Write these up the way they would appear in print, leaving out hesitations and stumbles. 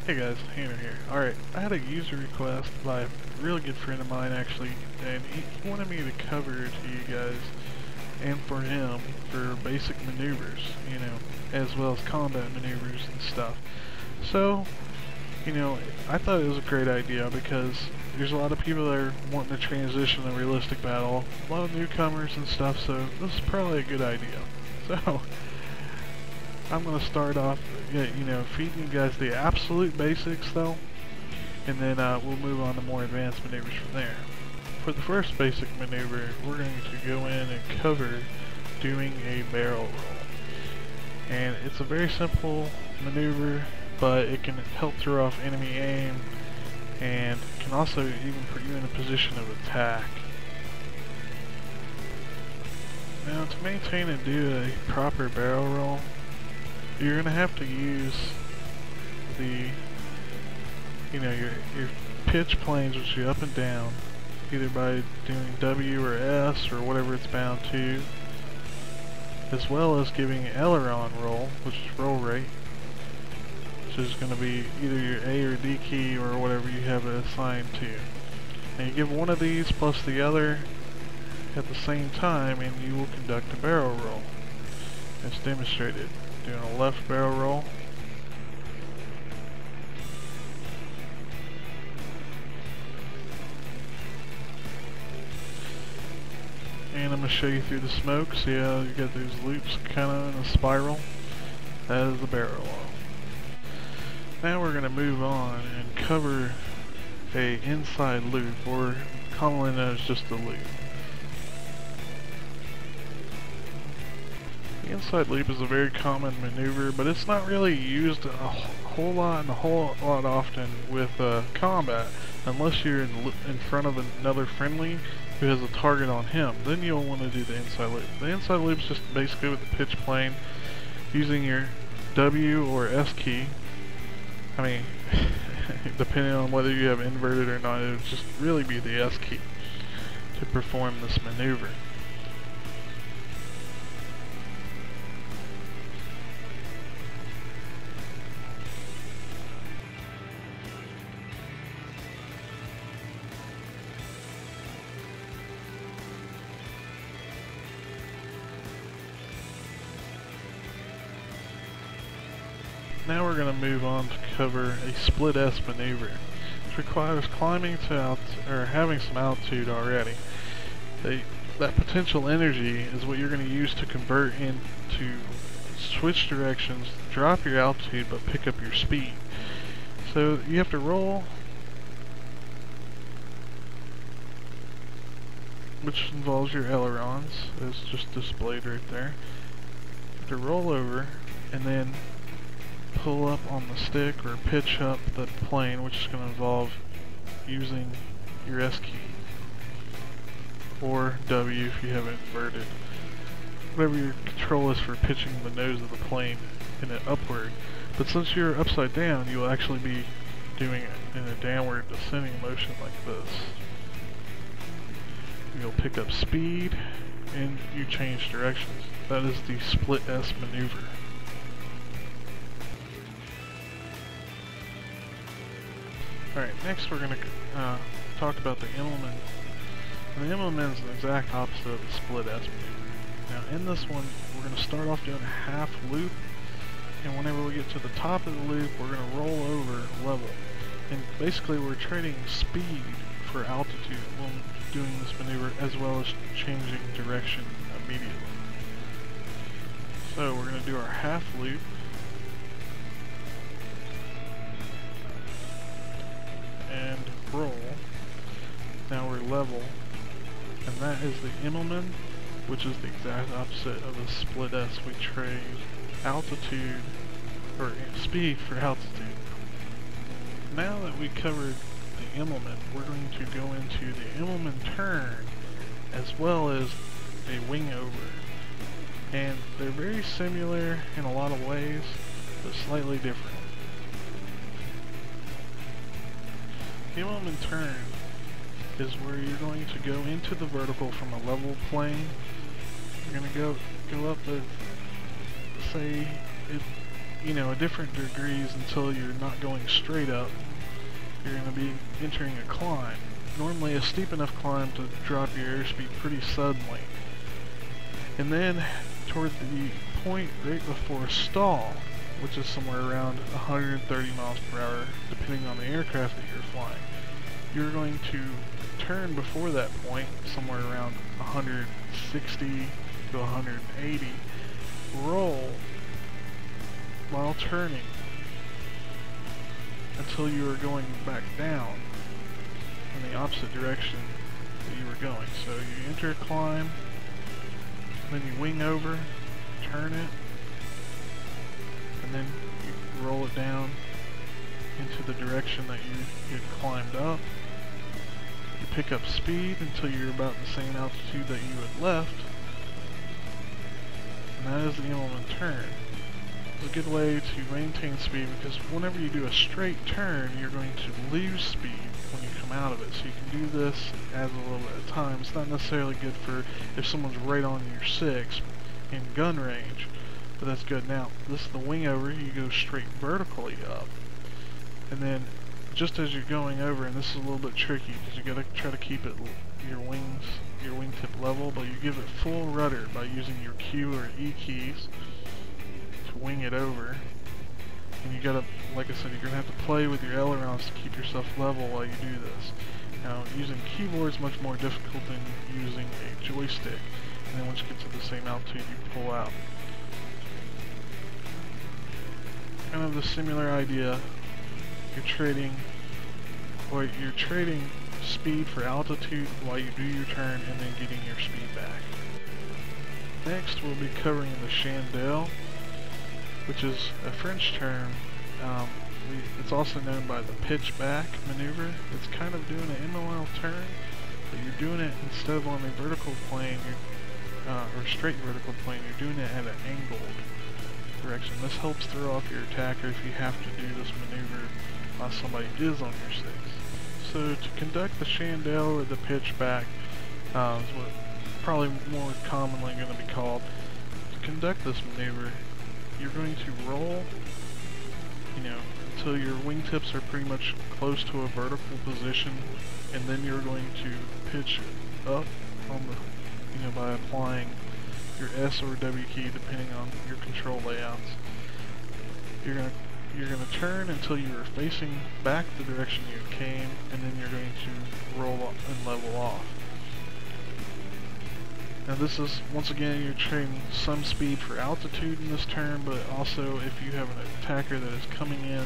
Hey guys, Hanor here. Alright, I had a user request by a really good friend of mine actually, and he wanted me to cover to you guys and for him for basic maneuvers, you know, as well as combat maneuvers and stuff. So, you know, I thought it was a great idea because there's a lot of people that are wanting to transition to realistic battle, a lot of newcomers and stuff, so this is probably a good idea. So, I'm going to start off, you know, feeding you guys the absolute basics though, and then we'll move on to more advanced maneuvers from there. For the first basic maneuver, we're going to go in and cover doing a barrel roll. And it's a very simple maneuver, but it can help throw off enemy aim, and can also even put you in a position of attack. Now, to maintain and do a proper barrel roll, you're gonna have to use the, you know, your pitch planes, which are up and down, either by doing W or S or whatever it's bound to, as well as giving an aileron roll, which is roll rate, which is going to be either your A or D key or whatever you have it assigned to. And you give one of these plus the other at the same time, and you will conduct a barrel roll, as demonstrated. Doing a left barrel roll. And I'm going to show you through the smoke. See how you got those loops kind of in a spiral? That is the barrel roll. Now we're going to move on and cover a inside loop, or commonly known as just a loop. The inside loop is a very common maneuver, but it's not really used a whole lot and a whole lot often with combat, unless you're in front of another friendly who has a target on him. Then you'll want to do the inside loop. The inside loop is just basically with the pitch plane, using your W or S key. I mean, depending on whether you have inverted or not, it would just really be the S key to perform this maneuver. Now we're going to move on to cover a split S maneuver, which requires climbing to having some altitude already. That potential energy is what you're going to use to convert into switch directions, drop your altitude, but pick up your speed. So you have to roll, which involves your ailerons, as just displayed right there. You have to roll over and then pull up on the stick or pitch up the plane, which is going to involve using your S key or W if you have it inverted. Whatever your control is for pitching the nose of the plane in an upward. But since you're upside down, you'll actually be doing it in a downward descending motion like this. You'll pick up speed and you change directions. That is the split S maneuver. Alright, next we're going to talk about the implement. And the implement is the exact opposite of the split S maneuver. Now in this one, we're going to start off doing a half loop, and whenever we get to the top of the loop, we're going to roll over level. And basically we're trading speed for altitude when doing this maneuver, as well as changing direction immediately. So we're going to do our half loop. And roll. Now we're level, and that is the Immelman, which is the exact opposite of a split S. We trade altitude, or speed for altitude. Now that we covered the Immelman, we're going to go into the Immelman turn, as well as a wing over. And they're very similar in a lot of ways, but slightly different. The Immelman turn is where you're going to go into the vertical from a level plane. You're going to go up the, say, you know, different degrees until you're not going straight up. You're going to be entering a climb. Normally a steep enough climb to drop your airspeed pretty suddenly. And then toward the point right before stall, which is somewhere around 130 miles per hour, depending on the aircraft that you're flying, you're going to turn before that point, somewhere around 160 to 180, roll while turning until you are going back down in the opposite direction that you were going. So you enter a climb, then you wing over, turn it, and then you roll it down into the direction that you had climbed up. You pick up speed until you're about the same altitude that you had left, and that is the implement turn. It's a good way to maintain speed because whenever you do a straight turn, you're going to lose speed when you come out of it. So you can do this as a little bit at a time. It's not necessarily good for if someone's right on your 6 in gun range, but that's good. Now, this is the wing over. You go straight vertically up, and then just as you're going over, and this is a little bit tricky because you gotta try to keep it your wingtip level, but you give it full rudder by using your Q or E keys to wing it over. And you gotta, like I said, you're gonna have to play with your ailerons to keep yourself level while you do this. Now, using keyboard is much more difficult than using a joystick. And then once you get to the same altitude, you pull out. Kind of the similar idea. You're trading speed for altitude while you do your turn and then getting your speed back. Next we'll be covering the Chantal, which is a French term. It's also known by the pitch back maneuver. It's kind of doing an MOL turn, but you're doing it instead of on a vertical plane, or straight vertical plane, you're doing it at an angled direction. This helps throw off your attacker if you have to do this maneuver while somebody is on your 6. So to conduct the Chantal or the pitch back, is what probably more commonly going to be called. To conduct this maneuver, you're going to roll, you know, until your wingtips are pretty much close to a vertical position, and then you're going to pitch up on the, you know, by applying your S or W key depending on your control layouts. You're gonna turn until you are facing back the direction you came, and then you're going to roll up and level off. Now this is, once again, you're trading some speed for altitude in this turn, but also if you have an attacker that is coming in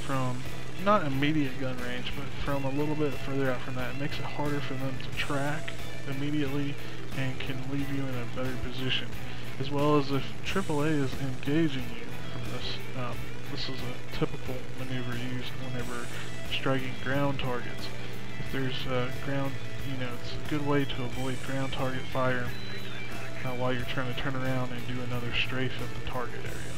from not immediate gun range, but from a little bit further out from that, it makes it harder for them to track immediately and can leave you in a better position. As well as if AAA is engaging you from this, this is a typical maneuver used whenever striking ground targets. If there's ground, you know, it's a good way to avoid ground target fire while you're trying to turn around and do another strafe of the target area.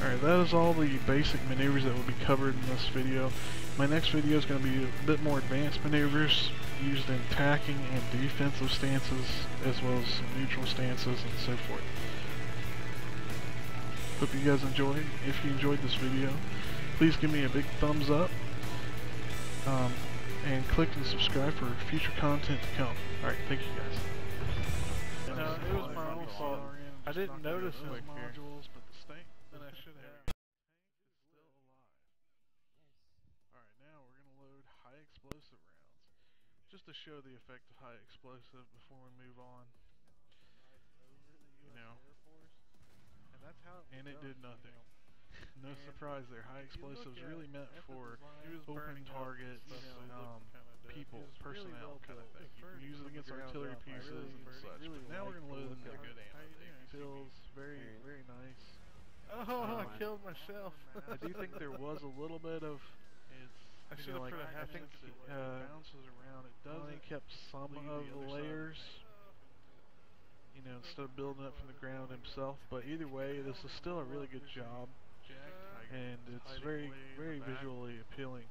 Alright, that is all the basic maneuvers that will be covered in this video. My next video is going to be a bit more advanced maneuvers used in attacking and defensive stances, as well as some neutral stances and so forth. Hope you guys enjoyed. If you enjoyed this video, please give me a big thumbs up, and click and subscribe for future content to come. Alright, thank you guys. No, it was my own fault. I didn't notice it here. Modules, but the stank that I should have is still alive. Alright, now we're going to load high explosive rounds, just to show the effect of high explosive before we move on. You know, and it did nothing. No surprise there. High explosives really meant for open targets, people, personnel kind of thing. You can use it against artillery pieces and such. But now we're going to load into the good ammo. It feels very, very nice. Oh, I killed myself. I do think there was a little bit of, I should have put a half inch. bounces around. It doesn't kept some of the layers, you know, instead of building up from the ground himself. But either way, this is still a really good job, and it's very, very visually appealing.